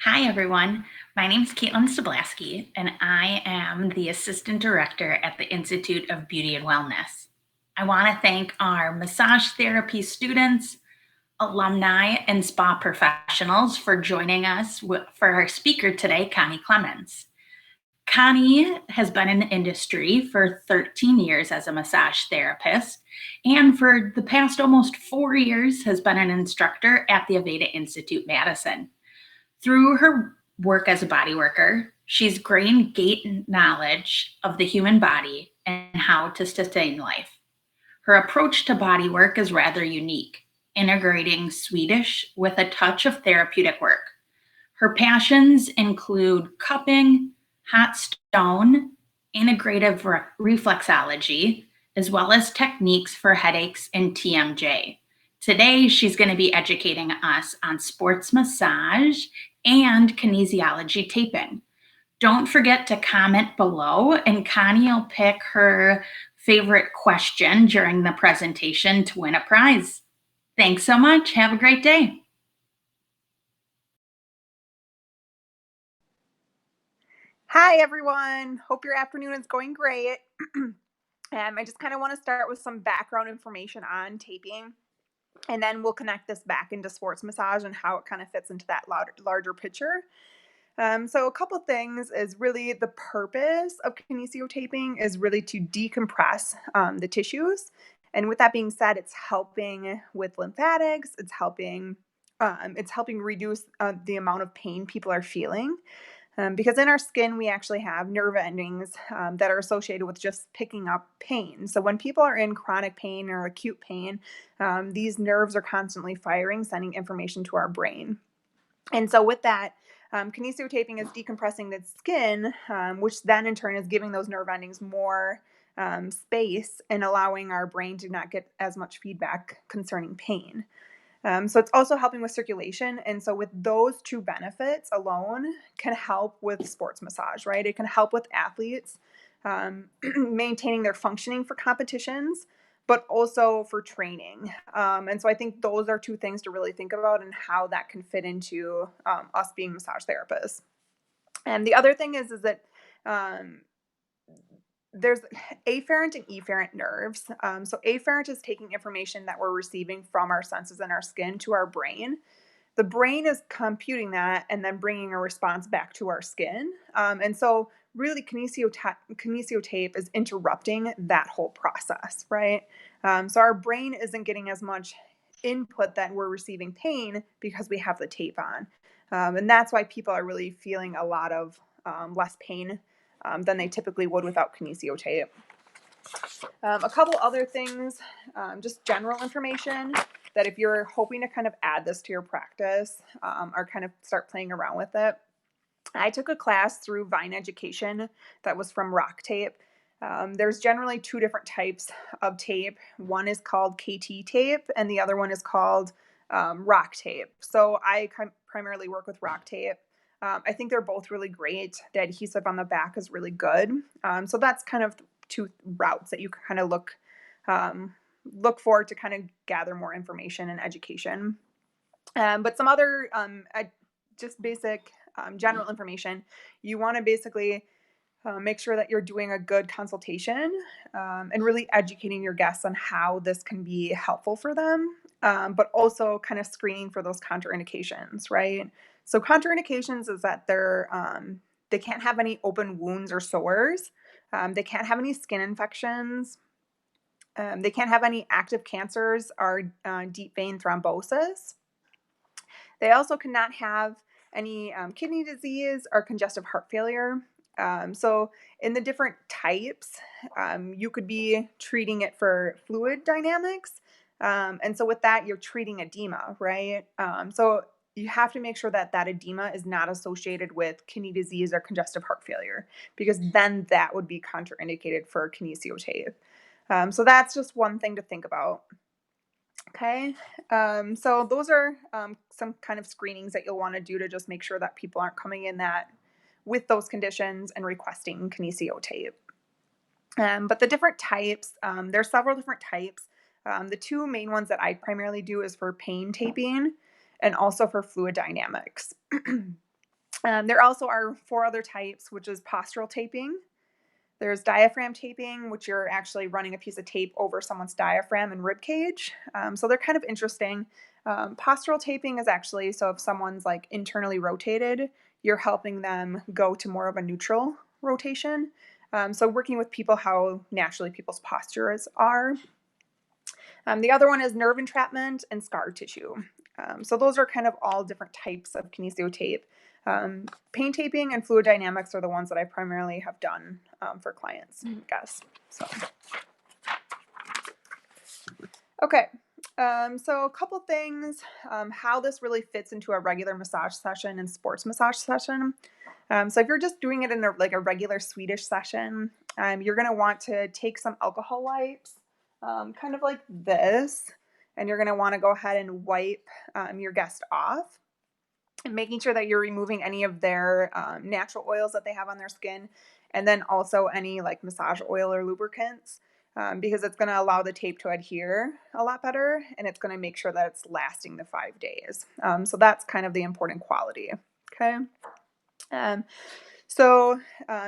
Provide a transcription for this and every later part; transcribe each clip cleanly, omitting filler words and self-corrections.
Hi, everyone. My name is Caitlin Stablaski, and I am the Assistant Director at the Institute of Beauty and Wellness. I want to thank our massage therapy students, alumni, and spa professionals for joining us for our speaker today, Connie Clemens. Connie has been in the industry for 13 years as a massage therapist, and for the past almost 4 years has been an instructor at the Aveda Institute Madison. Through her work as a body worker, she's gained great knowledge of the human body and how to sustain life. Her approach to body work is rather unique, integrating Swedish with a touch of therapeutic work. Her passions include cupping, hot stone, integrative reflexology, as well as techniques for headaches and TMJ. Today, she's going to be educating us on sports massage and kinesiology taping. Don't forget to comment below, and Connie will pick her favorite question during the presentation to win a prize. Thanks so much. Have a great day. Hi, everyone. Hope your afternoon is going great. I just kind of want to start with some background information on taping, and then we'll connect this back into sports massage and how it kind of fits into that larger picture. So a couple things is really the purpose of kinesio taping is really to decompress the tissues. And with that being said, it's helping with lymphatics. It's helping reduce the amount of pain people are feeling. Because in our skin, we actually have nerve endings that are associated with just picking up pain. So when people are in chronic pain or acute pain, these nerves are constantly firing, sending information to our brain. And so with that, kinesio taping is decompressing the skin, which then in turn is giving those nerve endings more space and allowing our brain to not get as much feedback concerning pain. So it's also helping with circulation. And so with those two benefits alone can help with sports massage, right? It can help with athletes maintaining their functioning for competitions, but also for training. And so I think those are two things to really think about and how that can fit into us being massage therapists. And the other thing is that there's afferent and efferent nerves. So afferent is taking information that we're receiving from our senses and our skin to our brain. The brain is computing that and then bringing a response back to our skin. And so really kinesio tape is interrupting that whole process, right? So our brain isn't getting as much input that we're receiving pain because we have the tape on. And that's why people are really feeling a lot of less pain than they typically would without kinesio tape. A couple other things, just general information that if you're hoping to kind of add this to your practice or kind of start playing around with it. I took a class through Vine Education that was from Rock Tape. There's generally two different types of tape. One is called KT tape and the other one is called Rock Tape. So I primarily work with Rock Tape. I think they're both really great. The adhesive on the back is really good. So that's kind of two routes that you can kind of look for to kind of gather more information and education. But some other just basic general information, you want to basically make sure that you're doing a good consultation and really educating your guests on how this can be helpful for them, but also kind of screening for those contraindications, right? So contraindications is that they can't have any open wounds or sores. They can't have any skin infections. They can't have any active cancers or deep vein thrombosis. They also cannot have any kidney disease or congestive heart failure. So in the different types, you could be treating it for fluid dynamics. And so with that, you're treating edema, right? So you have to make sure that that edema is not associated with kidney disease or congestive heart failure, because then that would be contraindicated for kinesio tape. So that's just one thing to think about. Okay, so those are some kind of screenings that you'll want to do to just make sure that people aren't coming in that with those conditions and requesting kinesio tape. But the different types, there's several different types. The two main ones that I primarily do is for pain taping and also for fluid dynamics. There also are 4 other types, which is postural taping. There's diaphragm taping, which you're actually running a piece of tape over someone's diaphragm and rib cage. So they're kind of interesting. Postural taping is actually, so if someone's like internally rotated, you're helping them go to more of a neutral rotation. So working with people how naturally people's postures are. The other one is nerve entrapment and scar tissue. So those are kind of all different types of kinesio tape. Pain taping and fluid dynamics are the ones that I primarily have done for clients, I guess. So, okay. So a couple things, how this really fits into a regular massage session and sports massage session. So if you're just doing it in a regular Swedish session, you're going to want to take some alcohol wipes, kind of like this, and you're going to want to go ahead and wipe your guest off, and making sure that you're removing any of their natural oils that they have on their skin, and then also any like massage oil or lubricants, because it's going to allow the tape to adhere a lot better, and it's going to make sure that it's lasting the 5 days. So that's kind of the important quality. Okay.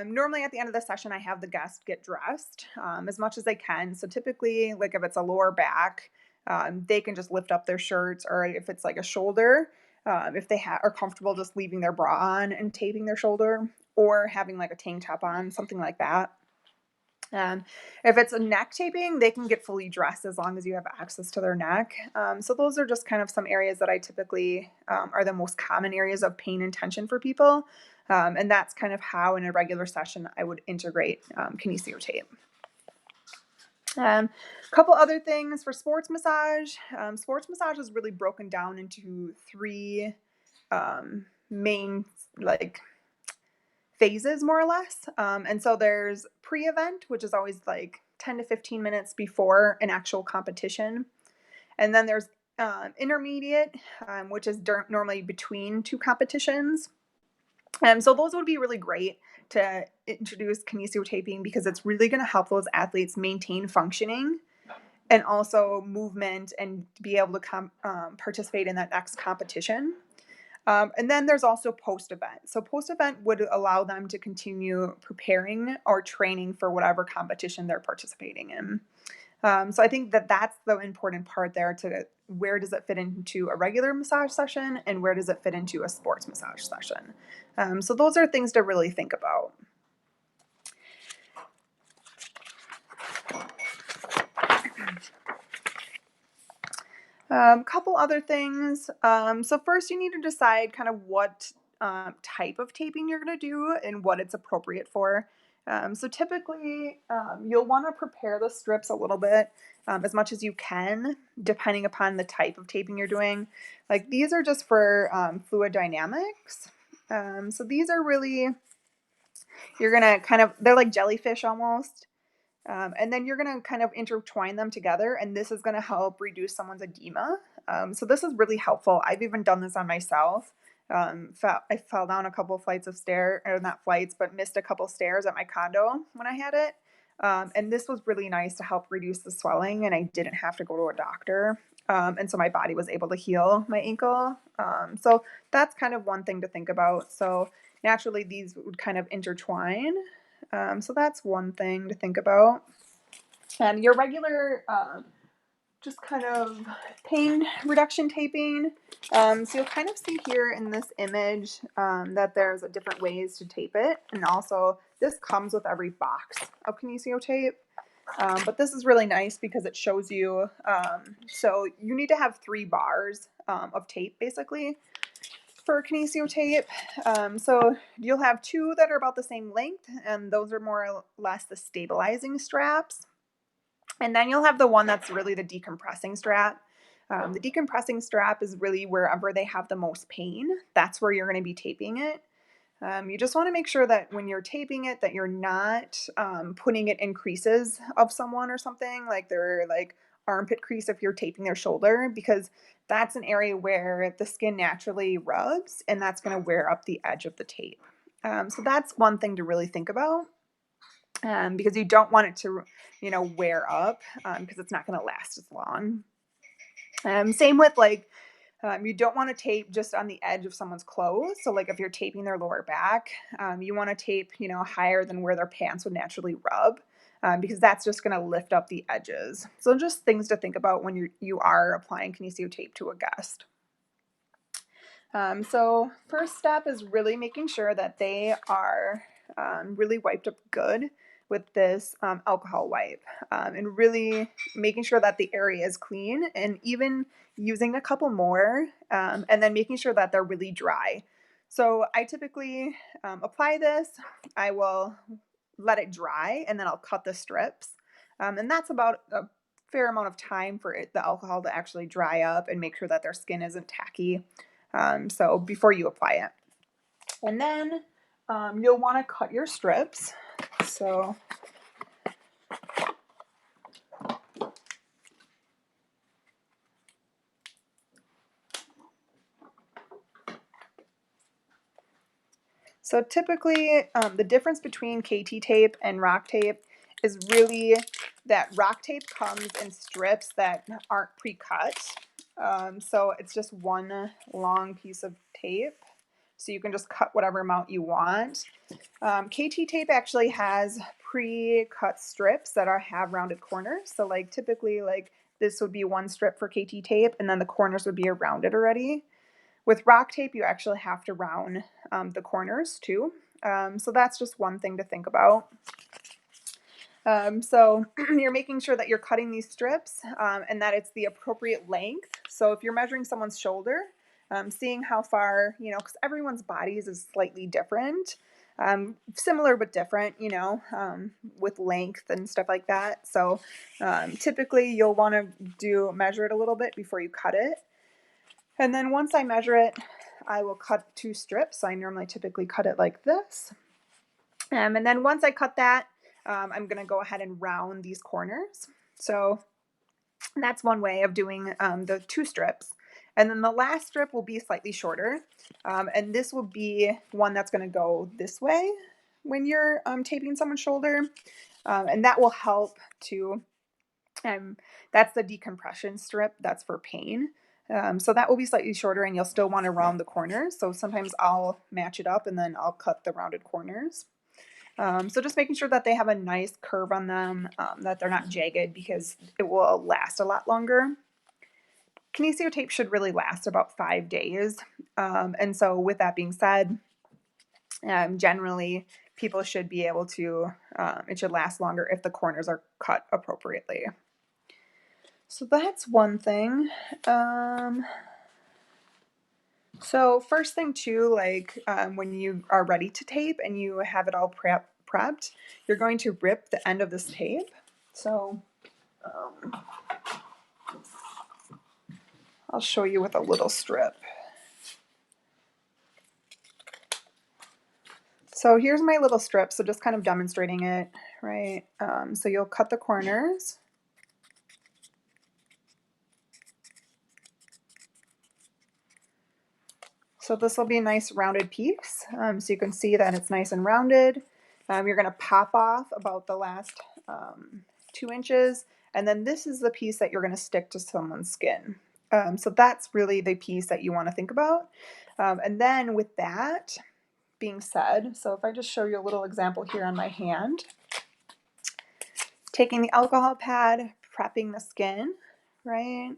Normally at the end of the session, I have the guest get dressed as much as they can. So typically, like if it's a lower back, they can just lift up their shirts, or if it's like a shoulder, if they are comfortable just leaving their bra on and taping their shoulder, or having like a tank top on, something like that. If it's a neck taping, they can get fully dressed as long as you have access to their neck. So those are just kind of some areas that I typically are the most common areas of pain and tension for people. And that's kind of how in a regular session I would integrate kinesio tape. A couple other things for sports massage. Sports massage is really broken down into 3 main like phases, more or less. And so there's pre-event, which is always like 10 to 15 minutes before an actual competition. And then there's intermediate, which is normally between 2 competitions. So those would be really great to introduce kinesio taping, because it's really going to help those athletes maintain functioning and also movement and be able to participate in that next competition. And then there's also post-event. So post-event would allow them to continue preparing or training for whatever competition they're participating in. So I think that that's the important part there, to where does it fit into a regular massage session and where does it fit into a sports massage session. So those are things to really think about. Couple other things. So first you need to decide kind of what type of taping you're going to do and what it's appropriate for. So typically you'll want to prepare the strips a little bit, as much as you can, depending upon the type of taping you're doing. Like these are just for fluid dynamics. So these are really, you're going to kind of, they're like jellyfish almost. And then you're going to kind of intertwine them together, and this is going to help reduce someone's edema. So this is really helpful. I've even done this on myself. I fell down a couple flights of stairs, or not flights, but missed a couple stairs at my condo when I had it. And this was really nice to help reduce the swelling, and I didn't have to go to a doctor. And so my body was able to heal my ankle. So that's kind of one thing to think about. So naturally, these would kind of intertwine. So that's one thing to think about. And your regular, just kind of pain reduction taping. So you'll kind of see here in this image that there's different ways to tape it. And also this comes with every box of kinesio tape. But this is really nice because it shows you, so you need to have 3 bars of tape basically for kinesio tape. So you'll have 2 that are about the same length, and those are more or less the stabilizing straps. And then you'll have the one that's really the decompressing strap. The decompressing strap is really wherever they have the most pain. That's where you're going to be taping it. You just want to make sure that when you're taping it, that you're not putting it in creases of someone or something, like their like armpit crease if you're taping their shoulder, because that's an area where the skin naturally rubs, and that's going to wear up the edge of the tape. So that's one thing to really think about, because you don't want it to, wear up, because it's not going to last as long. Same with like You don't want to tape just on the edge of someone's clothes. So like if you're taping their lower back, you want to tape, higher than where their pants would naturally rub, because that's just going to lift up the edges. So just things to think about when you are applying kinesio tape to a guest. So first step is really making sure that they are really wiped up good with this alcohol wipe, and really making sure that the area is clean, and even using a couple more, and then making sure that they're really dry. So I typically apply this, I will let it dry, and then I'll cut the strips. And that's about a fair amount of time for the alcohol to actually dry up and make sure that their skin isn't tacky. So before you apply it. And then you'll want to cut your strips. So typically the difference between KT tape and rock tape is really that rock tape comes in strips that aren't pre-cut. So it's just one long piece of tape. So you can just cut whatever amount you want. KT tape actually has pre-cut strips that have rounded corners. So like typically like this would be one strip for KT tape, and then the corners would be rounded already. With rock tape, you actually have to round the corners too. So that's just one thing to think about. So you're making sure that you're cutting these strips and that it's the appropriate length. So if you're measuring someone's shoulder, seeing how far, because everyone's bodies is slightly different, similar but different, with length and stuff like that. So typically you'll want to measure it a little bit before you cut it. And then once I measure it, I will cut 2 strips. I normally typically cut it like this. And then once I cut that, I'm going to go ahead and round these corners. So that's one way of doing the 2 strips. And then the last strip will be slightly shorter. And this will be one that's going to go this way when you're taping someone's shoulder. And that will help to, that's the decompression strip. That's for pain. So that will be slightly shorter, and you'll still want to round the corners. So sometimes I'll match it up and then I'll cut the rounded corners. So just making sure that they have a nice curve on them, that they're not jagged, because it will last a lot longer. Kinesio tape should really last about 5 days. And so with that being said, generally people should be able to, it should last longer if the corners are cut appropriately. So that's one thing. So first thing too, like when you are ready to tape and you have it all prepped, you're going to rip the end of this tape. So I'll show you with a little strip. So here's my little strip, so just kind of demonstrating it, right? So you'll cut the corners. So this will be a nice rounded piece. So you can see that it's nice and rounded. You're going to pop off about the last 2 inches, and then this is the piece that you're going to stick to someone's skin. So that's really the piece that you want to think about. And then with that being said, so if I just show you a little example here on my hand, taking the alcohol pad, prepping the skin, right?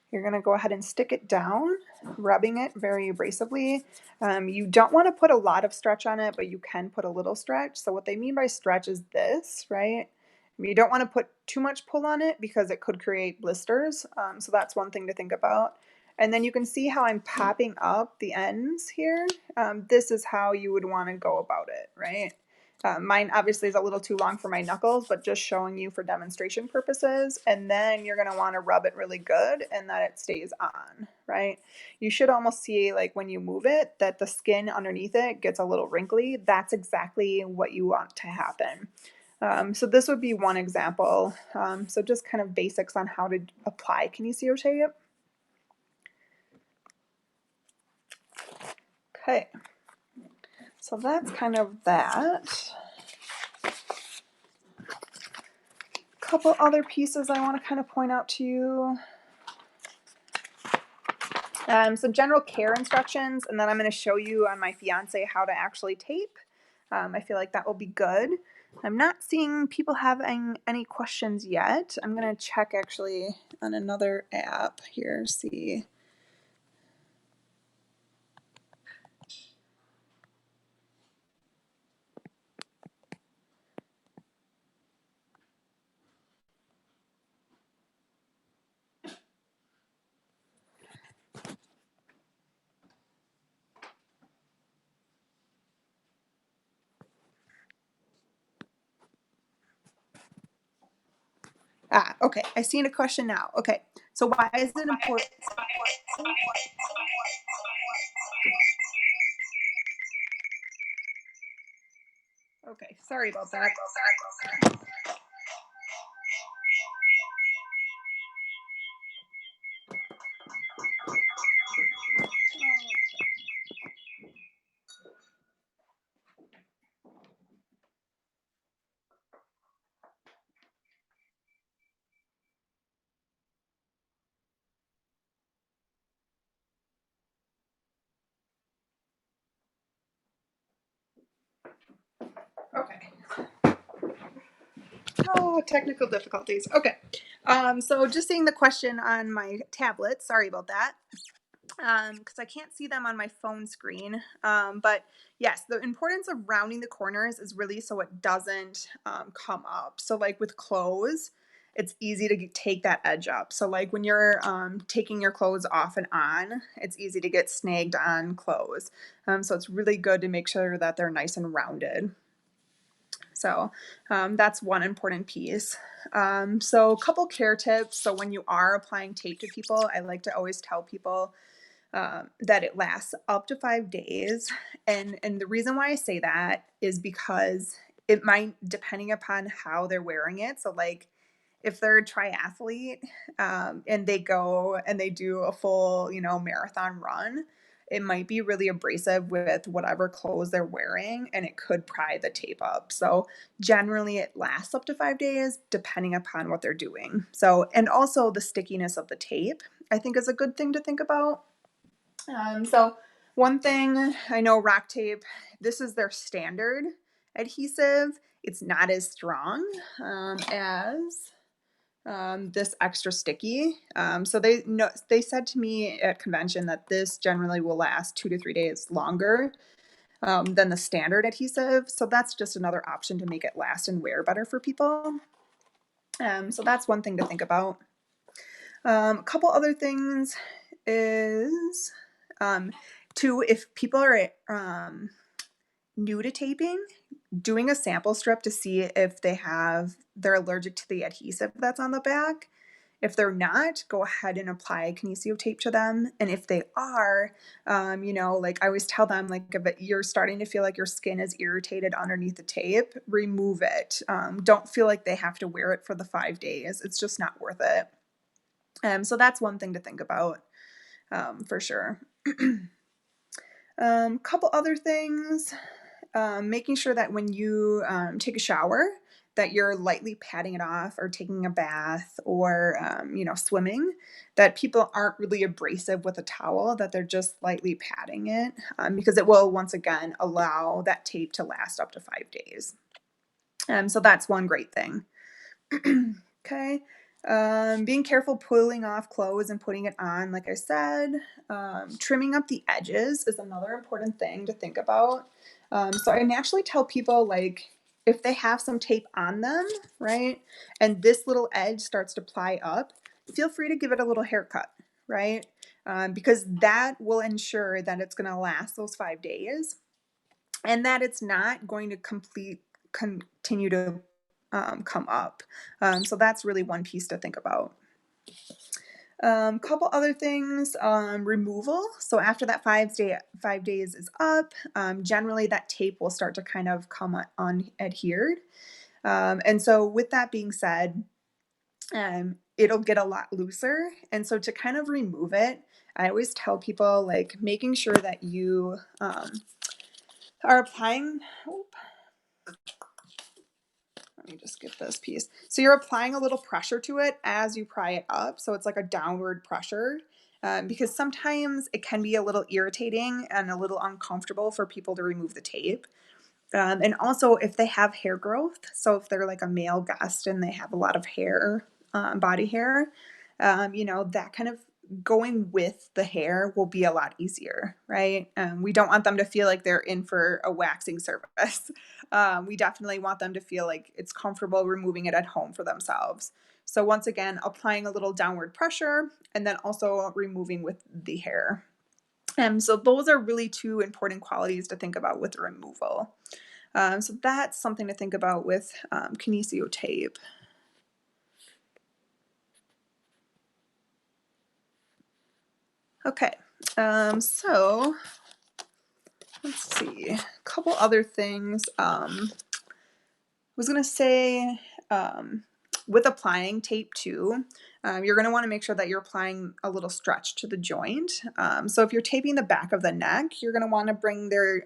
You're going to go ahead and stick it down, rubbing it very abrasively. You don't want to put a lot of stretch on it, but you can put a little stretch. So what they mean by stretch is this, right? You don't want to put too much pull on it because it could create blisters. So that's one thing to think about. And then you can see how I'm popping up the ends here. This is how you would want to go about it, right? Mine obviously is a little too long for my knuckles, but just showing you for demonstration purposes. And then you're going to want to rub it really good and that it stays on, right? You should almost see, like when you move it, that the skin underneath it gets a little wrinkly. That's exactly what you want to happen. So this would be one example. So just kind of basics on how to apply kinesio tape. Okay. So that's kind of that. A couple other pieces I want to kind of point out to you. Some general care instructions, and then I'm going to show you on my fiance how to actually tape. I feel like that will be good. I'm not seeing people having any questions yet. I'm going to check actually on another app here, see. Okay, I seen a question now. Okay, so why is it important? Okay, sorry about that. Okay. Oh, technical difficulties. Okay. So just seeing the question on my tablet. Sorry about that. Because I can't see them on my phone screen. But yes, the importance of rounding the corners is really so it doesn't come up. So like with clothes, it's easy to take that edge up. So like when you're taking your clothes off and on, it's easy to get snagged on clothes. So it's really good to make sure that they're nice and rounded. So that's one important piece. So a couple care tips. So when you are applying tape to people, I like to always tell people that it lasts up to 5 days. And the reason why I say that is because it might, depending upon how they're wearing it. So like if they're a triathlete and they go and they do a full, marathon run, it might be really abrasive with whatever clothes they're wearing and it could pry the tape up. So generally it lasts up to 5 days depending upon what they're doing. So, and also the stickiness of the tape, I think is a good thing to think about. So one thing I know, rock tape, this is their standard adhesive. It's not as strong as this extra sticky. So they said to me at convention that this generally will last 2 to 3 days longer than the standard adhesive. So that's just another option to make it last and wear better for people. So that's one thing to think about. A couple other things is if people are new to taping, doing a sample strip to see if they're allergic to the adhesive that's on the back. If they're not, go ahead and apply Kinesio tape to them. And if they are, like I always tell them, like if you're starting to feel like your skin is irritated underneath the tape, remove it. Don't feel like they have to wear it for the 5 days. It's just not worth it. So that's one thing to think about for sure. Couple other things. Making sure that when you take a shower, that you're lightly patting it off or taking a bath or, swimming, that people aren't really abrasive with a towel, that they're just lightly patting it because it will, once again, allow that tape to last up to 5 days. So that's one great thing. Okay. Being careful pulling off clothes and putting it on, like I said. Trimming up the edges is another important thing to think about. So I naturally tell people, like, if they have some tape on them, right, and this little edge starts to ply up, feel free to give it a little haircut, right? Because that will ensure that it's going to last those 5 days and that it's not going to continue to come up. So that's really one piece to think about. Couple other things, removal. So after that 5 days is up, generally that tape will start to kind of come unadhered. And so with that being said, it'll get a lot looser. And so to kind of remove it, I always tell people, like, making sure that you are applying, let me just get this piece. So you're applying a little pressure to it as you pry it up. So it's like a downward pressure because sometimes it can be a little irritating and a little uncomfortable for people to remove the tape. And also if they have hair growth, so if they're like a male guest and they have a lot of hair, body hair, that kind of going with the hair will be a lot easier, right? We don't want them to feel like they're in for a waxing service. We definitely want them to feel like it's comfortable removing it at home for themselves. So once again, applying a little downward pressure and then also removing with the hair. So those are really two important qualities to think about with removal. So that's something to think about with Kinesio tape. Okay, so let's see, a couple other things. I was going to say with applying tape too, you're going to want to make sure that you're applying a little stretch to the joint. So if you're taping the back of the neck, you're going to want to bring their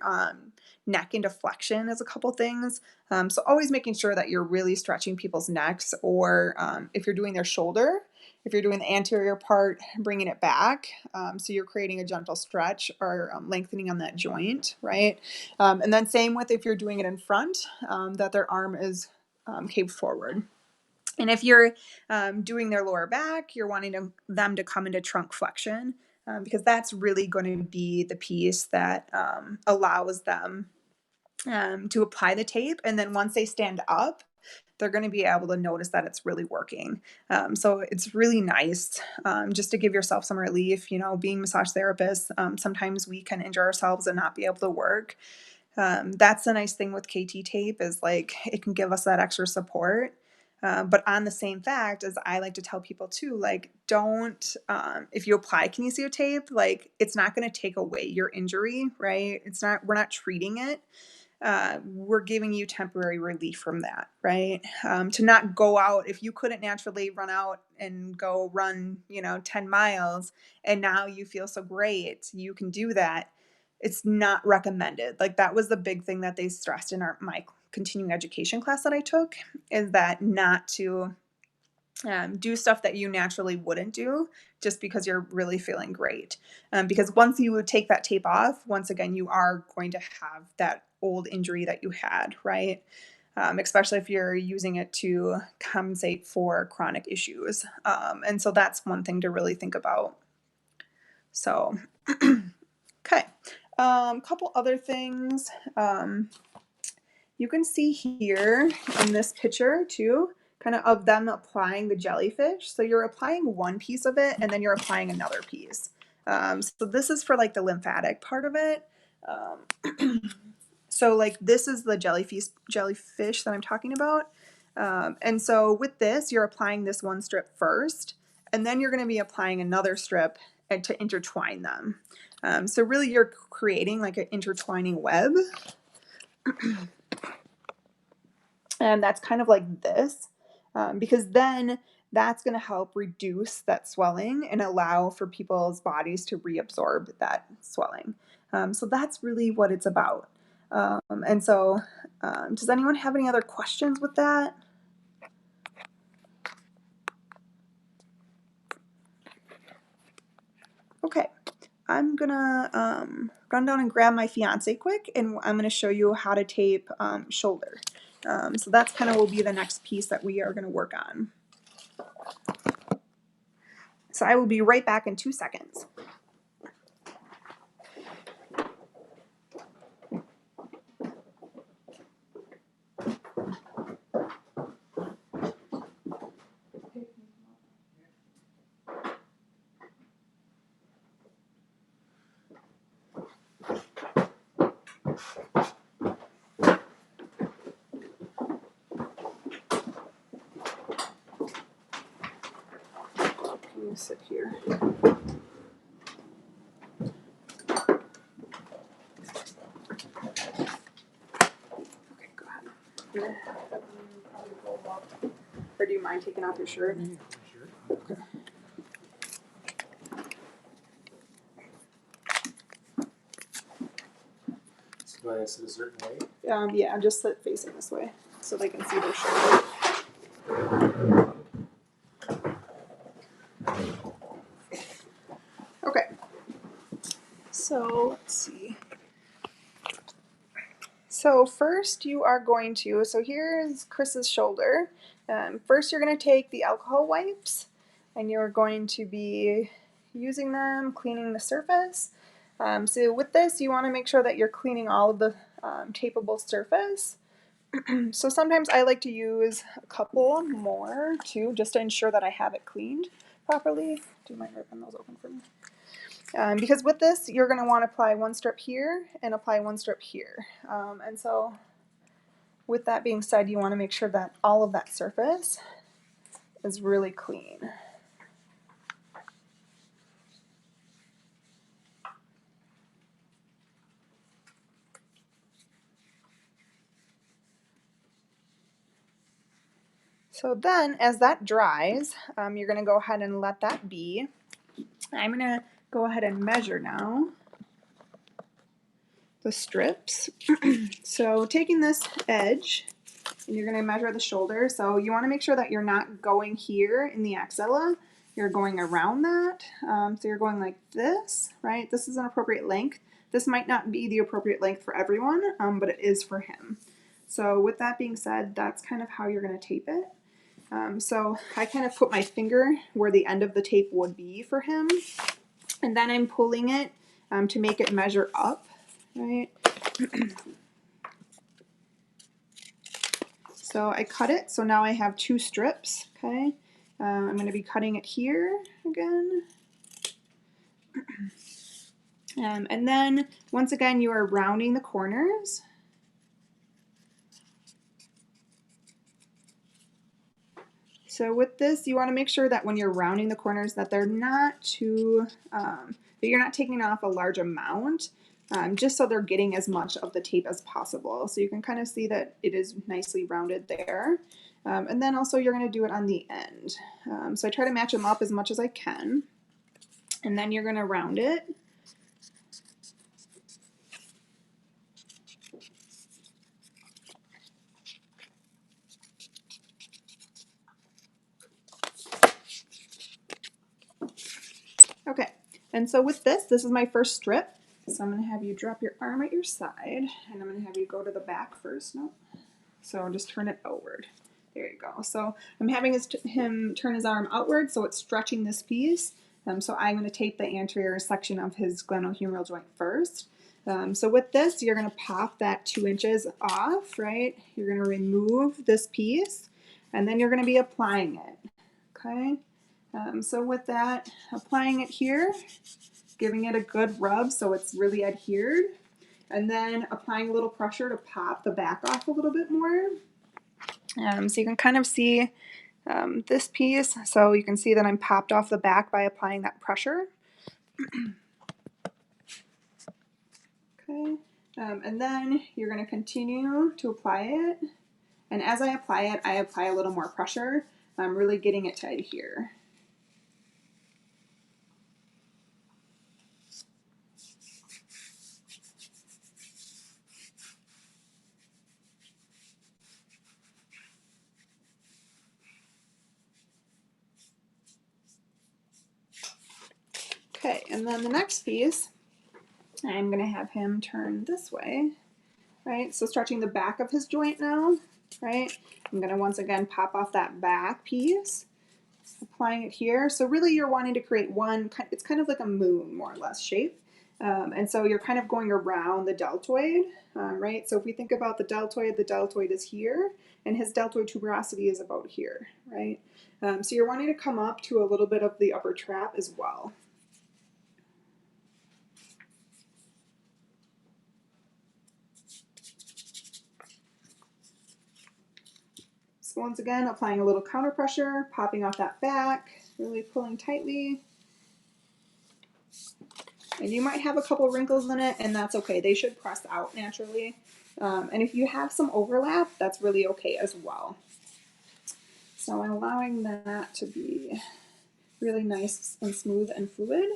neck into flexion as a couple things. So always making sure that you're really stretching people's necks, or if you're doing their shoulder, if you're doing the anterior part, bringing it back. So you're creating a gentle stretch or lengthening on that joint, right? And then same with if you're doing it in front, that their arm is caved forward. And if you're doing their lower back, you're wanting them to come into trunk flexion because that's really going to be the piece that allows them to apply the tape. And then once they stand up, they're going to be able to notice that it's really working. So it's really nice just to give yourself some relief. Being massage therapists, sometimes we can injure ourselves and not be able to work. That's the nice thing with KT tape is like it can give us that extra support. But on the same fact, as I like to tell people too, like don't, if you apply kinesio tape, like it's not going to take away your injury, right? We're not treating it. We're giving you temporary relief from that, right? To not go out, if you couldn't naturally run out and go run, 10 miles and now you feel so great, you can do that. It's not recommended. Like that was the big thing that they stressed in my continuing education class that I took, is that not to do stuff that you naturally wouldn't do just because you're really feeling great. Because once you would take that tape off, once again, you are going to have that old injury that you had, right? Especially if you're using it to compensate for chronic issues. And so that's one thing to really think about. So, okay. Couple other things. You can see here in this picture too, kind of them applying the jellyfish. So you're applying one piece of it and then you're applying another piece. So this is for like the lymphatic part of it. So like this is the jellyfish that I'm talking about. And so with this, you're applying this one strip first, and then you're going to be applying another strip to intertwine them. So really you're creating like an intertwining web. And that's kind of like this, because then that's going to help reduce that swelling and allow for people's bodies to reabsorb that swelling. So that's really what it's about. And so does anyone have any other questions with that? Okay, I'm gonna run down and grab my fiance quick, and I'm gonna show you how to tape shoulder. So that's kind of will be the next piece that we are gonna work on. So I will be right back in 2 seconds. Let me sit here. Okay, go ahead. Or do you mind taking off your shirt? Sure. Okay. Do I sit a certain way? Yeah, just sit facing this way so they can see their shoulder. Okay, so let's see. So first you are going to, so here's Chris's shoulder. First you're going to take the alcohol wipes and you're going to be using them, cleaning the surface. So with this, you want to make sure that you're cleaning all of the tapeable surface. So sometimes I like to use a couple more too, just to ensure that I have it cleaned properly. Do you mind ripping those open for me? Because with this, you're going to want to apply one strip here and apply one strip here. And so with that being said, you want to make sure that all of that surface is really clean. So then as that dries, you're going to go ahead and let that be. I'm going to go ahead and measure now the strips. So taking this edge, and you're going to measure the shoulder. So you want to make sure that you're not going here in the axilla. You're going around that. So you're going like this, right? This is an appropriate length. This might not be the appropriate length for everyone, but it is for him. So with that being said, that's kind of how you're going to tape it. So I kind of put my finger where the end of the tape would be for him. And then I'm pulling it to make it measure up, right? So I cut it, so now I have two strips, okay? I'm going to be cutting it here again. And then, once again, you are rounding the corners. So with this, you want to make sure that when you're rounding the corners that they're not too, that you're not taking off a large amount, just so they're getting as much of the tape as possible. So you can kind of see that it is nicely rounded there. And then also you're going to do it on the end. So I try to match them up as much as I can. And then you're going to round it. Okay, and so with this is my first strip. So I'm going to have you drop your arm at your side, and I'm going to have you go to the back first. Nope. So just turn it outward. There you go. So I'm having him turn his arm outward, so it's stretching this piece. So I'm going to tape the anterior section of his glenohumeral joint first. So with this, you're going to pop that 2 inches off, right? You're going to remove this piece, and then you're going to be applying it, okay? So with that, applying it here, giving it a good rub so it's really adhered, and then applying a little pressure to pop the back off a little bit more. So you can kind of see this piece, so you can see that I'm popped off the back by applying that pressure. Okay, and then you're going to continue to apply it, and as I apply a little more pressure. I'm really getting it to adhere. Okay, and then the next piece, I'm going to have him turn this way, right? So stretching the back of his joint now, right? I'm going to once again pop off that back piece, applying it here. So really you're wanting to create one, it's kind of like a moon more or less shape. And so you're kind of going around the deltoid, right? So if we think about the deltoid is here, and his deltoid tuberosity is about here, right? So you're wanting to come up to a little bit of the upper trap as well. So once again, applying a little counter pressure, popping off that back, really pulling tightly. And you might have a couple wrinkles in it, and that's okay. They should press out naturally. And if you have some overlap, that's really okay as well. So I'm allowing that to be really nice and smooth and fluid.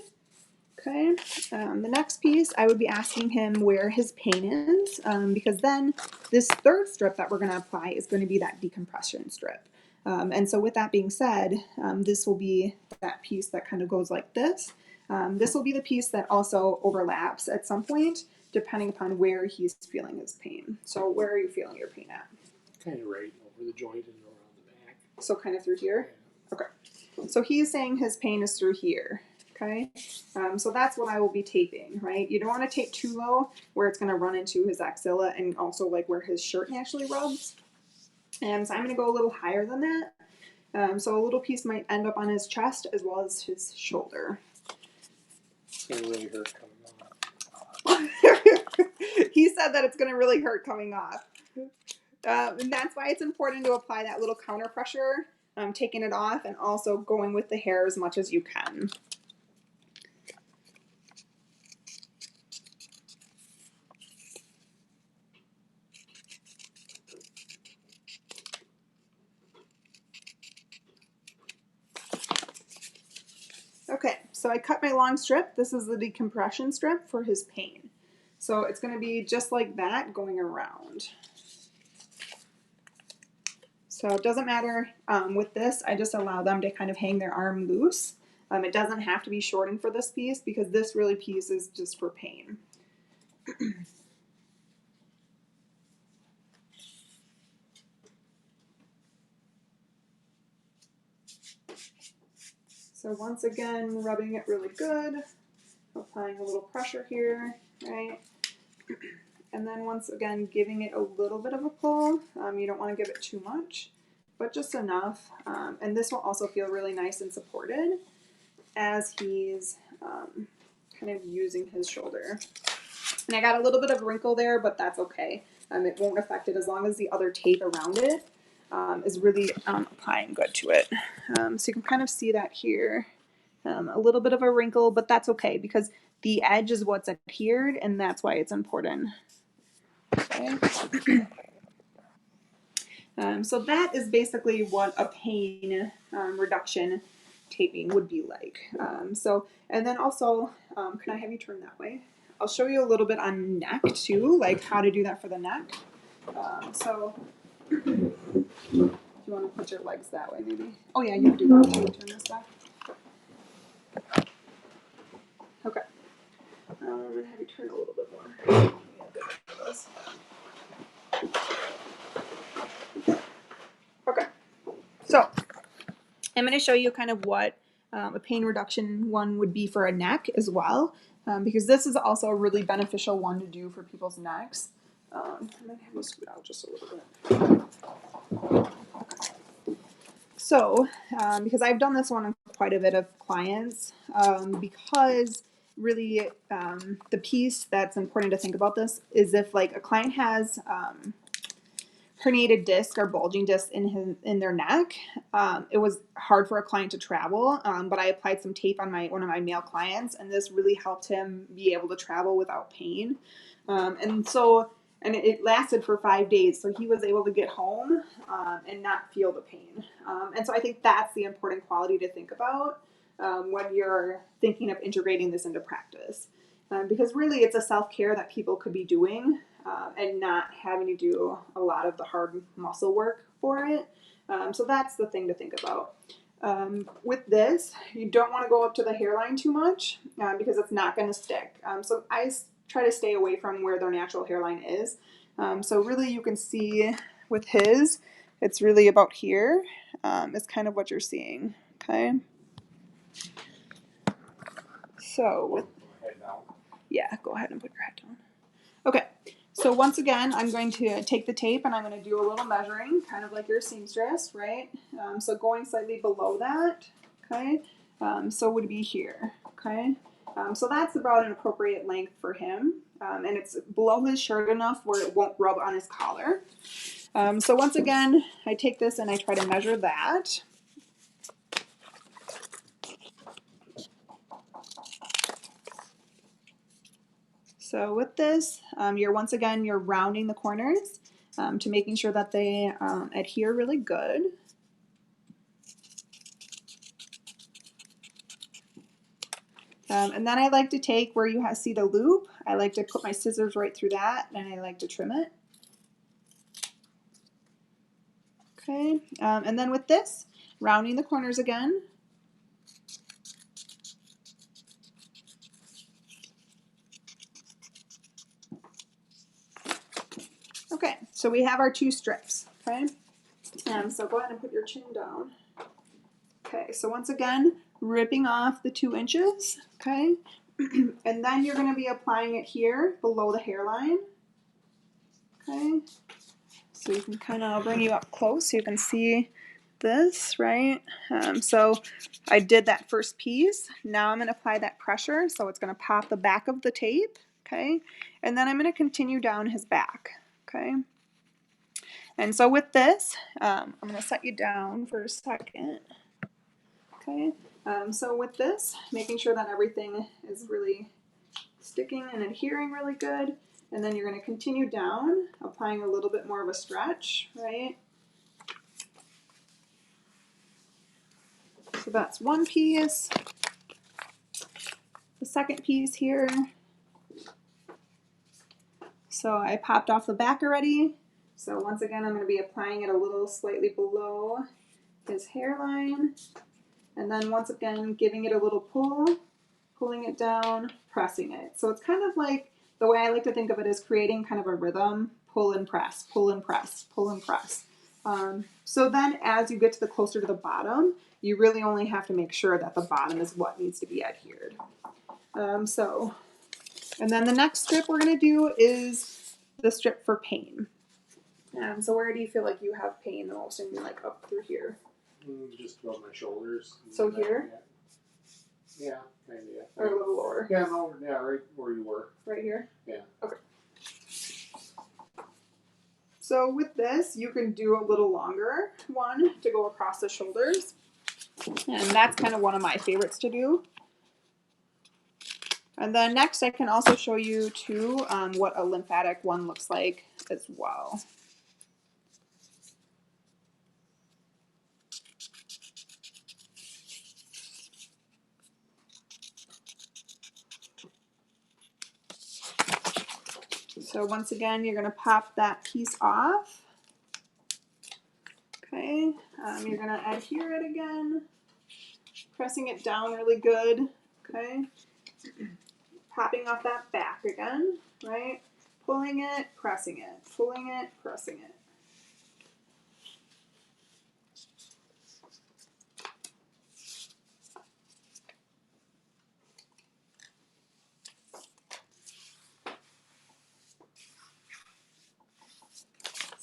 Okay, the next piece, I would be asking him where his pain is, because then this third strip that we're going to apply is going to be that decompression strip. And so with that being said, this will be that piece that kind of goes like this. This will be the piece that also overlaps at some point, depending upon where he's feeling his pain. So where are you feeling your pain at? Kind of right over the joint and around the back. So kind of through here? Okay. So he's saying his pain is through here. Okay, so that's what I will be taping, right? You don't want to tape too low where it's going to run into his axilla and also like where his shirt naturally rubs. And so I'm going to go a little higher than that. So a little piece might end up on his chest as well as his shoulder. It's going to really hurt coming off. He said that it's going to really hurt coming off. And that's why it's important to apply that little counter pressure, taking it off and also going with the hair as much as you can. Okay, so I cut my long strip. This is the decompression strip for his pain. So it's going to be just like that going around. So it doesn't matter with this, I just allow them to kind of hang their arm loose. It doesn't have to be shortened for this piece because this really piece is just for pain. So once again, rubbing it really good, applying a little pressure here, right? And then once again, giving it a little bit of a pull. You don't want to give it too much, but just enough. And this will also feel really nice and supported as he's kind of using his shoulder. And I got a little bit of wrinkle there, but that's okay. It won't affect it as long as the other tape around it is really applying good to it. So you can kind of see that here. A little bit of a wrinkle, but that's okay because the edge is what's adhered and that's why it's important. Okay. So that is basically what a pain reduction taping would be like. And then also, can I have you turn that way? I'll show you a little bit on neck too, like how to do that for the neck. Do you want to put your legs that way maybe? Oh yeah, you can do that too. Turn this back. Okay. I'm going to have you turn a little bit more. Okay. So I'm going to show you kind of what a pain reduction one would be for a neck as well, because this is also a really beneficial one to do for people's necks. I'm going to have you scoot out just a little bit. So, because I've done this one on quite a bit of clients, because really the piece that's important to think about this is if like a client has herniated disc or bulging disc in their neck. It was hard for a client to travel, but I applied some tape on one of my male clients, and this really helped him be able to travel without pain. And it lasted for 5 days, so he was able to get home and not feel the pain. And so I think that's the important quality to think about when you're thinking of integrating this into practice. Because really it's a self-care that people could be doing and not having to do a lot of the hard muscle work for it. So that's the thing to think about. With this, you don't want to go up to the hairline too much because it's not going to stick. So I try to stay away from where their natural hairline is. So really you can see with his, it's really about here is kind of what you're seeing. Okay. So yeah, go ahead and put your head down. Okay, so once again, I'm going to take the tape and I'm going to do a little measuring, kind of like your seamstress, right? So going slightly below that, okay? So would be here, okay? So that's about an appropriate length for him, and it's below his shirt enough where it won't rub on his collar. So once again, I take this and I try to measure that. So with this, you're rounding the corners to making sure that they adhere really good. And then I like to take where you see the loop, I like to put my scissors right through that, and I like to trim it. Okay, and then with this, rounding the corners again. Okay, so we have our 2 strips, okay? So go ahead and put your chin down. Okay, so once again, ripping off the 2 inches, okay? And then you're gonna be applying it here below the hairline, okay? So you can kind of, I'll bring you up close so you can see this, right? So I did that first piece. Now I'm gonna apply that pressure, so it's gonna pop the back of the tape, okay? And then I'm gonna continue down his back, okay? And so with this, I'm gonna set you down for a second, okay? So with this, making sure that everything is really sticking and adhering really good. And then you're going to continue down, applying a little bit more of a stretch, right? So that's one piece. The second piece here. So I popped off the back already. So once again, I'm going to be applying it a little slightly below his hairline. And then once again, giving it a little pull, pulling it down, pressing it. So it's kind of like, the way I like to think of it is creating kind of a rhythm, pull and press, pull and press, pull and press. So then as you get to the closer to the bottom, you really only have to make sure that the bottom is what needs to be adhered. And then the next strip we're gonna do is the strip for pain. So where do you feel like you have pain the most? And like up through here? Just above my shoulders. So here? Yeah, kind of. Yeah. Or a little lower? Yeah, no, yeah, right where you were. Right here? Yeah. Okay. So with this, you can do a little longer one to go across the shoulders. And that's kind of one of my favorites to do. And then next I can also show you too what a lymphatic one looks like as well. So once again, you're going to pop that piece off. Okay, you're going to adhere it again, pressing it down really good. Okay, popping off that back again, right? Pulling it, pressing it, pulling it, pressing it.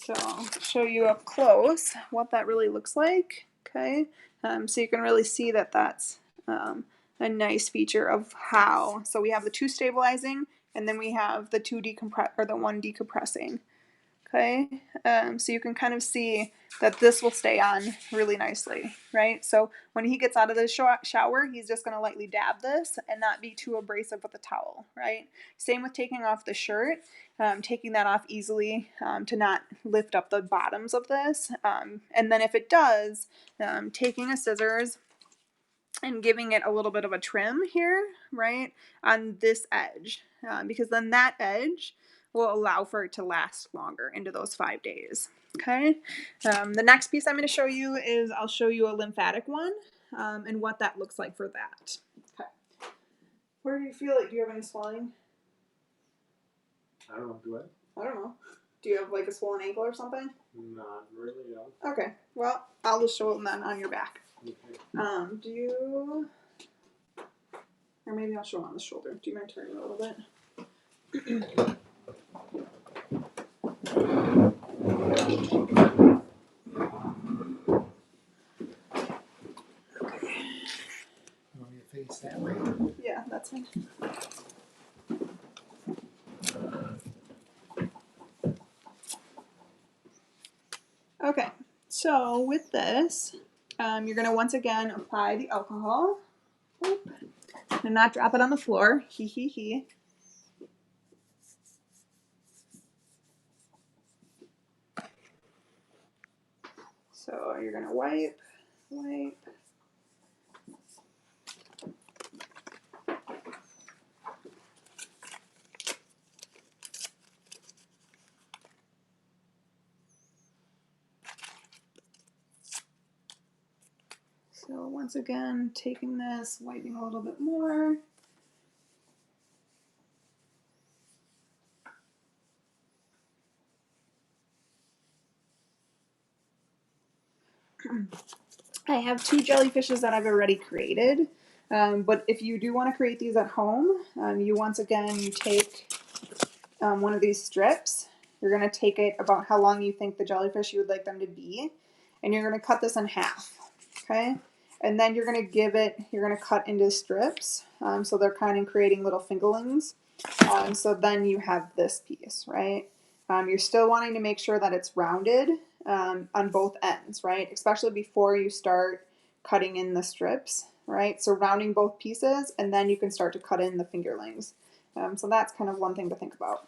So I'll show you up close what that really looks like. Okay, so you can really see that that's a nice feature of how. So we have the 2 stabilizing, and then we have the 2 or the 1 decompressing. Okay, so you can kind of see that this will stay on really nicely, right? So when he gets out of the shower, he's just going to lightly dab this and not be too abrasive with the towel, right? Same with taking off the shirt, taking that off easily to not lift up the bottoms of this. And then if it does, taking a scissors and giving it a little bit of a trim here, right, on this edge, because then that edge will allow for it to last longer into those 5 days. Okay, the next piece I'm going to show you is I'll show you a lymphatic one and what that looks like for that. Okay, where do you feel it? Do you have any swelling? I don't know, do I don't know. Do you have like a swollen ankle or something? Not really, no. Okay, well, I'll just show it then on your back. Okay. Do you, or maybe I'll show it on the shoulder. Do you mind turning a little bit? Want me to face that way? Yeah, that's fine. Okay, so with this, you're going to once again apply the alcohol. Oop. And not drop it on the floor. Hee hee hee. So you're going to wipe. once again, taking this, whitening a little bit more. I have 2 jellyfishes that I've already created, but if you do want to create these at home, you once again, you take one of these strips. You're going to take it about how long you think the jellyfish you would like them to be, and you're going to cut this in half, okay? And then you're going to cut into strips, so they're kind of creating little fingerlings. So then you have this piece, right? You're still wanting to make sure that it's rounded on both ends, right? Especially before you start cutting in the strips, right? So rounding both pieces, and then you can start to cut in the fingerlings. So that's kind of one thing to think about.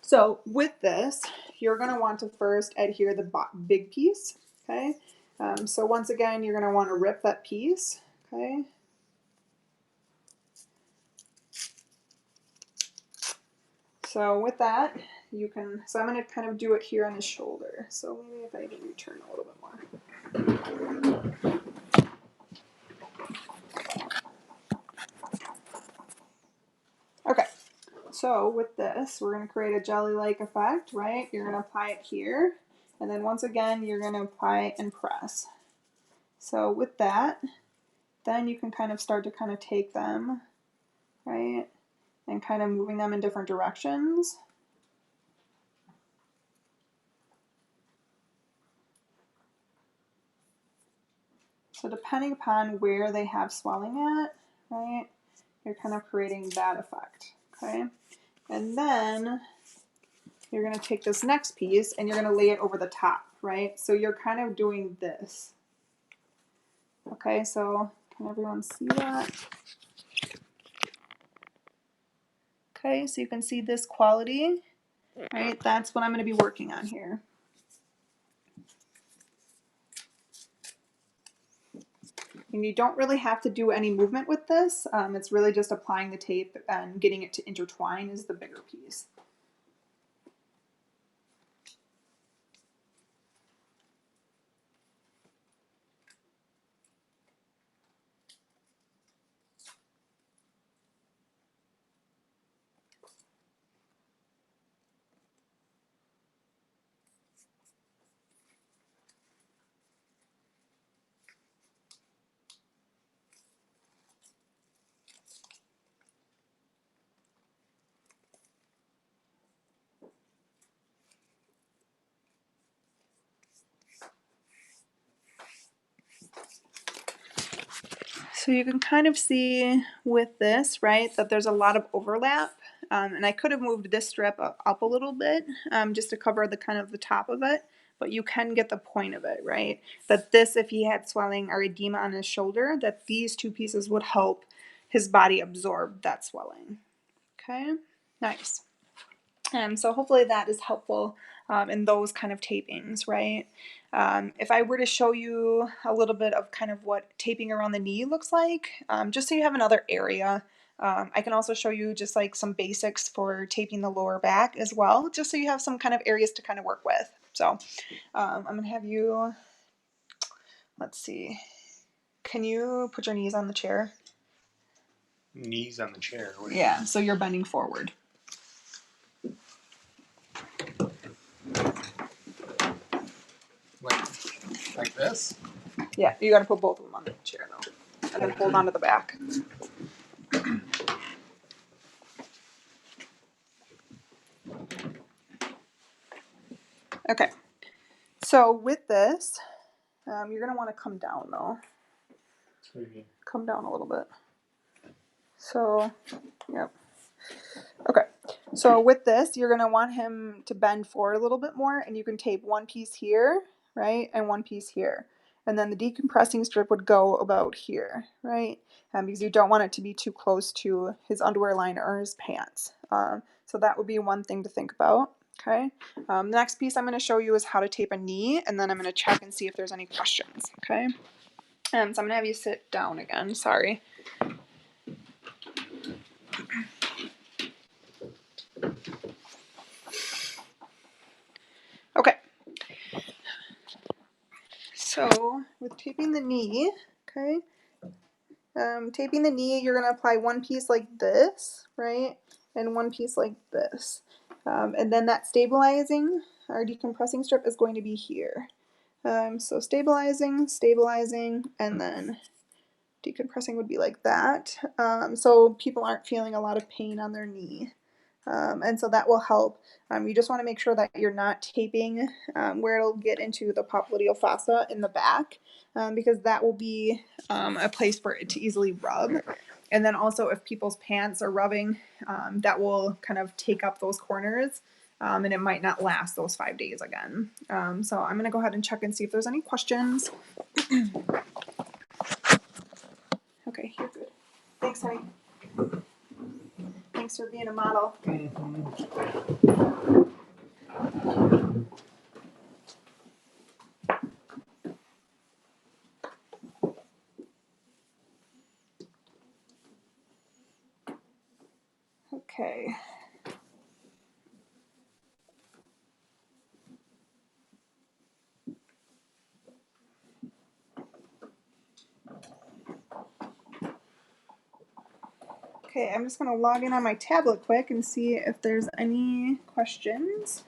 So with this, you're going to want to first adhere the big piece, okay? So once again, you're going to want to rip that piece, okay? So with that, you can, so I'm going to kind of do it here on the shoulder. So maybe if I can return a little bit more. Okay, so with this, we're going to create a jelly-like effect, right? You're going to apply it here, and then once again, you're going to apply and press. So with that, then you can kind of start to kind of take them, right? And kind of moving them in different directions. So depending upon where they have swelling at, right, you're kind of creating that effect, okay? And then you're going to take this next piece and you're going to lay it over the top, right? So you're kind of doing this. Okay, so can everyone see that? Okay, so you can see this quality, right? That's what I'm going to be working on here. And you don't really have to do any movement with this. It's really just applying the tape and getting it to intertwine is the bigger piece. So you can kind of see with this, right, that there's a lot of overlap. And I could have moved this strip up a little bit just to cover the kind of the top of it, but you can get the point of it, right? That this, if he had swelling or edema on his shoulder, that these 2 pieces would help his body absorb that swelling. Okay, nice. So hopefully that is helpful in those kind of tapings, right? If I were to show you a little bit of kind of what taping around the knee looks like, just so you have another area, I can also show you just like some basics for taping the lower back as well, just so you have some kind of areas to kind of work with. So I'm going to have you, let's see, can you put your knees on the chair? Knees on the chair. Yeah, so you're bending forward. Like this? Yeah, you got to put both of them on the chair though, and then hold on to the back. Okay, so with this, you're going to want to come down though. Come down a little bit. So, yep. Okay, so with this, you're going to want him to bend forward a little bit more, and you can tape one piece here, right, and one piece here. And then the decompressing strip would go about here, right, because you don't want it to be too close to his underwear line or his pants. So that would be one thing to think about. Okay, the next piece I'm going to show you is how to tape a knee, and then I'm going to check and see if there's any questions. Okay, so I'm going to have you sit down again. Sorry. Okay, so with taping the knee, okay, Taping the knee, you're going to apply one piece like this, right? And one piece like this. And then that stabilizing, our decompressing strip is going to be here. So stabilizing, and then decompressing would be like that. So people aren't feeling a lot of pain on their knee. And so that will help. You just want to make sure that you're not taping where it'll get into the popliteal fossa in the back, because that will be a place for it to easily rub. And then also if people's pants are rubbing, that will kind of take up those corners, and it might not last those 5 days again. So I'm going to go ahead and check and see if there's any questions. Okay, you're good. Thanks, honey. Thanks for being a model. Okay. Okay, I'm just going to log in on my tablet quick and see if there's any questions.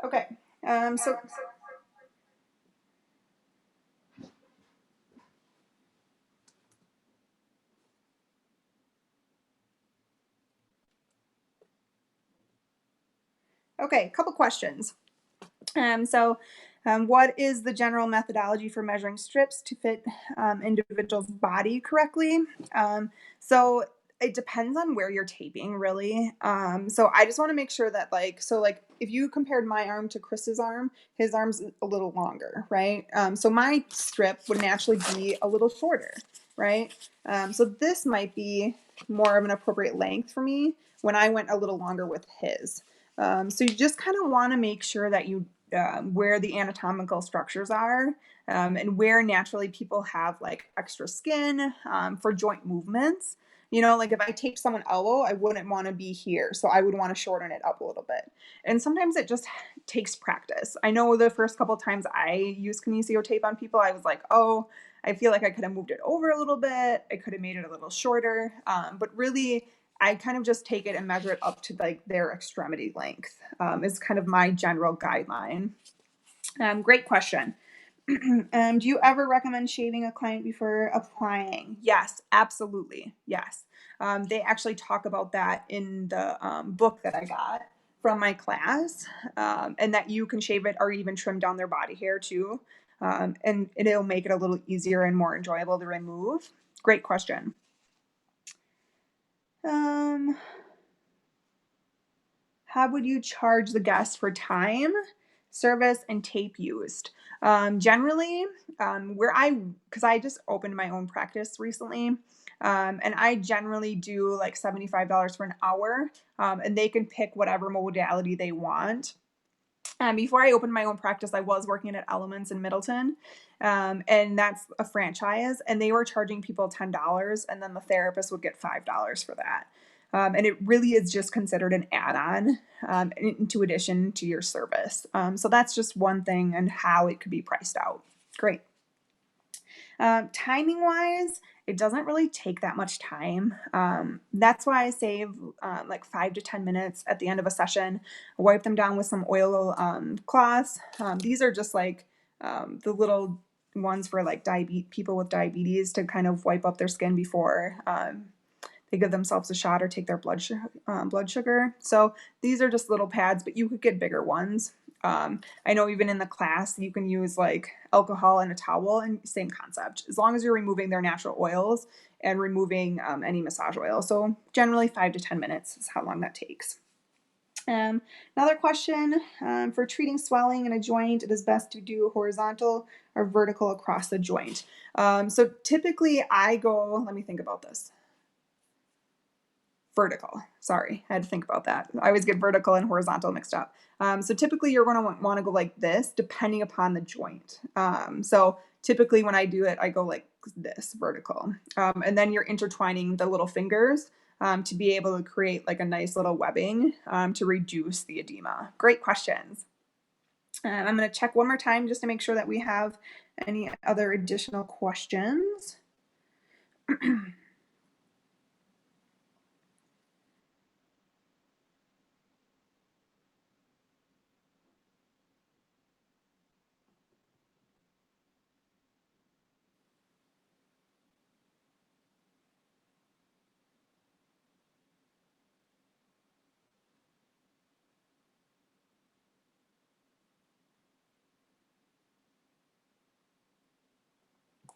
Okay, so okay, a couple questions. What is the general methodology for measuring strips to fit individual's body correctly? So it depends on where you're taping, really. So I just want to make sure that, like if you compared my arm to Chris's arm, his arm's a little longer, right? So my strip would naturally be a little shorter, right? So this might be more of an appropriate length for me when I went a little longer with his. So you just kind of want to make sure that you where the anatomical structures are, and where naturally people have like extra skin for joint movements. You know, like if I tape someone's elbow, I wouldn't want to be here. So I would want to shorten it up a little bit. And sometimes it just takes practice. I know the first couple times I used Kinesio tape on people, I was like, oh, I feel like I could have moved it over a little bit. I could have made it a little shorter. But really, I kind of just take it and measure it up to like their extremity length, is kind of my general guideline. Great question. Do you ever recommend shaving a client before applying? Yes, absolutely. Yes. They actually talk about that in the book that I got from my class, and that you can shave it or even trim down their body hair too. And it'll make it a little easier and more enjoyable to remove. Great question. How would you charge the guest for time, service, and tape used? Generally, because I just opened my own practice recently, and I generally do like $75 for an hour, and they can pick whatever modality they want. Before I opened my own practice, I was working at Elements in Middleton, and that's a franchise, and they were charging people $10, and then the therapist would get $5 for that. And it really is just considered an add-on into addition to your service. So that's just one thing and how it could be priced out. Great. Timing wise, it doesn't really take that much time. That's why I save like 5 to 10 minutes at the end of a session. Wipe them down with some oil cloths. These are just like the little ones for like people with diabetes to kind of wipe up their skin before they give themselves a shot or take their blood sugar. So these are just little pads, but you could get bigger ones. I know even in the class, you can use like alcohol and a towel, and same concept, as long as you're removing their natural oils and removing any massage oil. So generally 5 to 10 minutes is how long that takes. Another question, for treating swelling in a joint, it is best to do horizontal or vertical across the joint. So typically I go, let me think about this. vertical. Sorry, I had to think about that. I always get vertical and horizontal mixed up. So typically you're going to want to go like this, depending upon the joint. So typically when I do it, I go like this, vertical. And then you're intertwining the little fingers to be able to create like a nice little webbing to reduce the edema. Great questions. I'm going to check one more time just to make sure that we have any other additional questions.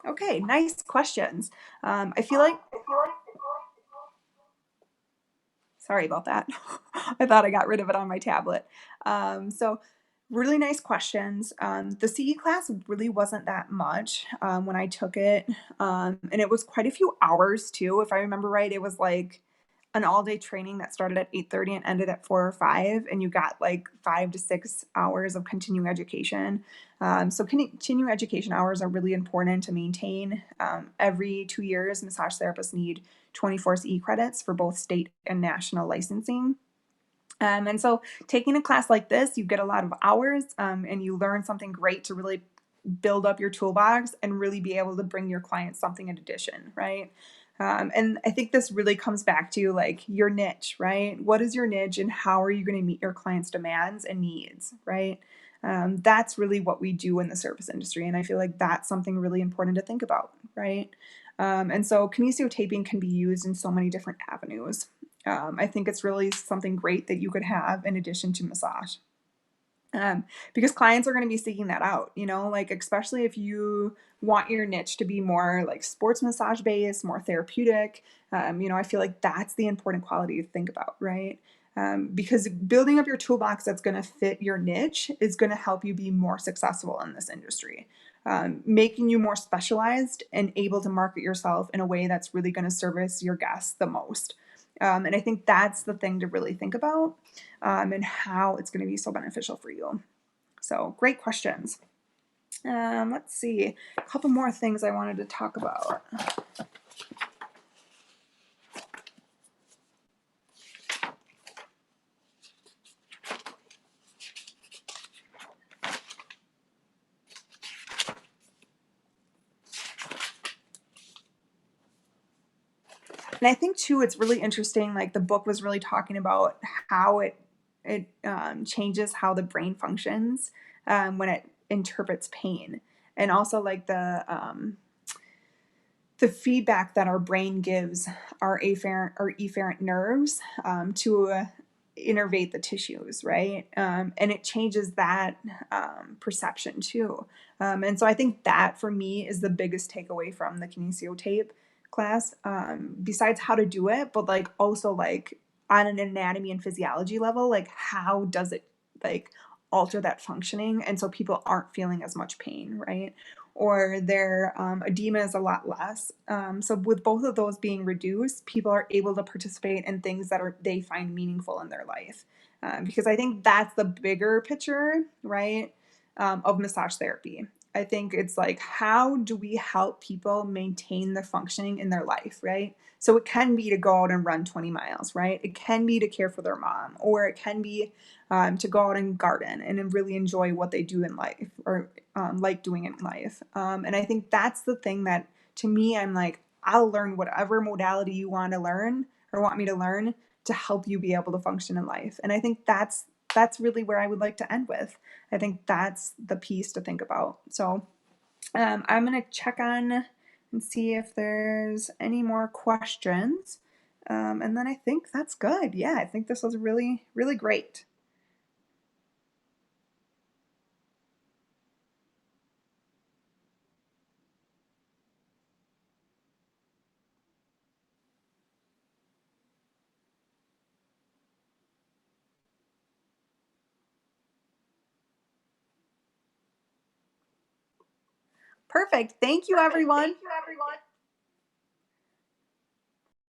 Okay, nice questions. I feel like, sorry about that. I thought I got rid of it on my tablet. So really nice questions. The CE class really wasn't that much when I took it. And it was quite a few hours too. If I remember right, it was like an all-day training that started at 8:30 and ended at 4 or 5, and you got like 5 to 6 hours of continuing education. So continuing education hours are really important to maintain. Every 2 years, massage therapists need 24 CE credits for both state and national licensing. And so taking a class like this, you get a lot of hours and you learn something great to really build up your toolbox and really be able to bring your clients something in addition, right? And I think this really comes back to like your niche, right? What is your niche and how are you going to meet your clients' demands and needs, right? That's really what we do in the service industry. And I feel like that's something really important to think about, right? And so kinesio taping can be used in so many different avenues. I think it's really something great that you could have in addition to massage. Because clients are going to be seeking that out, you know, like especially if you want your niche to be more like sports massage based, more therapeutic. You know, I feel like that's the important quality to think about, right? Because building up your toolbox that's going to fit your niche is going to help you be more successful in this industry, making you more specialized and able to market yourself in a way that's really going to service your guests the most. And I think that's the thing to really think about and how it's going to be so beneficial for you. So great questions. Let's see, a couple more things I wanted to talk about. And I think too, it's really interesting. Like the book was really talking about how it changes how the brain functions when it interprets pain, and also like the feedback that our brain gives our afferent or efferent nerves to innervate the tissues, right? And it changes that perception too. And so I think that for me is the biggest takeaway from the kinesio tape class, besides how to do it, but like also like on an anatomy and physiology level, like how does it like alter that functioning? And so people aren't feeling as much pain, right? Or their edema is a lot less. So with both of those being reduced, people are able to participate in things that they find meaningful in their life. Because I think that's the bigger picture, right, of massage therapy. I think it's like, how do we help people maintain the functioning in their life, right? So it can be to go out and run 20 miles, right? It can be to care for their mom, or it can be to go out and garden and really enjoy what they do in life, or like doing in life. And I think that's the thing that, to me, I'm like, I'll learn whatever modality you want to learn or want me to learn to help you be able to function in life. And I think that's really where I would like to end with. I think that's the piece to think about. So I'm going to check on and see if there's any more questions. And then I think that's good. Yeah, I think this was really, really great. Perfect. Thank you, everyone.